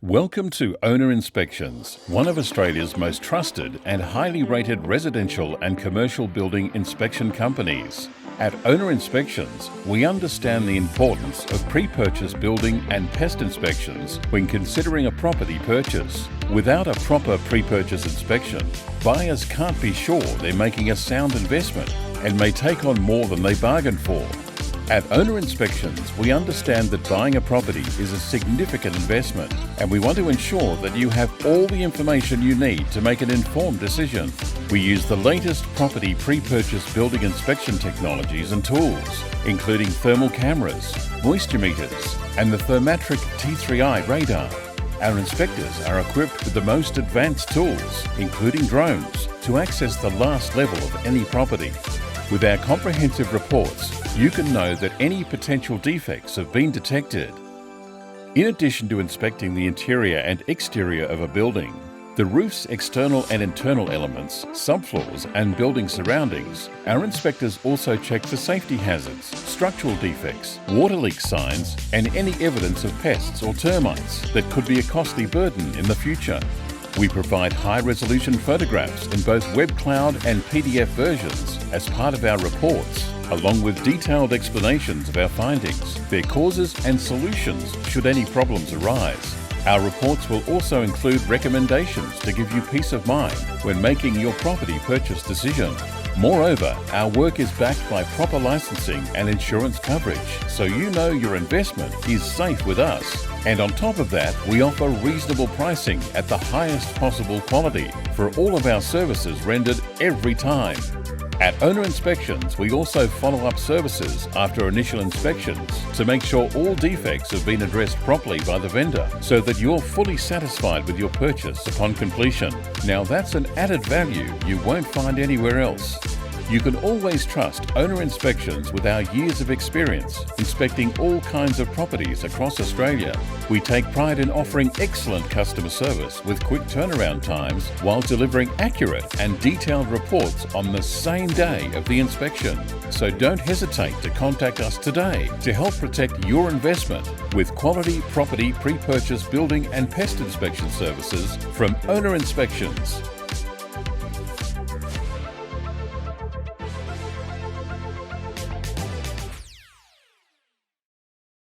Welcome to Owner Inspections, one of Australia's most trusted and highly rated residential and commercial building inspection companies. At Owner Inspections, we understand the importance of pre-purchase building and pest inspections when considering a property purchase. Without a proper pre-purchase inspection, buyers can't be sure they're making a sound investment and may take on more than they bargained for. At Owner Inspections, we understand that buying a property is a significant investment, and we want to ensure that you have all the information you need to make an informed decision. We use the latest property pre-purchase building inspection technologies and tools, including thermal cameras, moisture meters, and the Thermatric T3i radar. Our inspectors are equipped with the most advanced tools, including drones, to access the last level of any property. With our comprehensive reports, you can know that any potential defects have been detected. In addition to inspecting the interior and exterior of a building, the roof's external and internal elements, subfloors and building surroundings, our inspectors also check for safety hazards, structural defects, water leak signs, and any evidence of pests or termites that could be a costly burden in the future. We provide high-resolution photographs in both web cloud and PDF versions as part of our reports, along with detailed explanations of our findings, their causes and solutions should any problems arise. Our reports will also include recommendations to give you peace of mind when making your property purchase decision. Moreover, our work is backed by proper licensing and insurance coverage, so you know your investment is safe with us. And on top of that, we offer reasonable pricing at the highest possible quality for all of our services rendered every time. At Owner Inspections, we also follow up services after initial inspections to make sure all defects have been addressed properly by the vendor so that you're fully satisfied with your purchase upon completion. Now that's an added value you won't find anywhere else. You can always trust Owner Inspections with our years of experience inspecting all kinds of properties across Australia. We take pride in offering excellent customer service with quick turnaround times while delivering accurate and detailed reports on the same day of the inspection. So don't hesitate to contact us today to help protect your investment with quality property pre-purchase building and pest inspection services from Owner Inspections.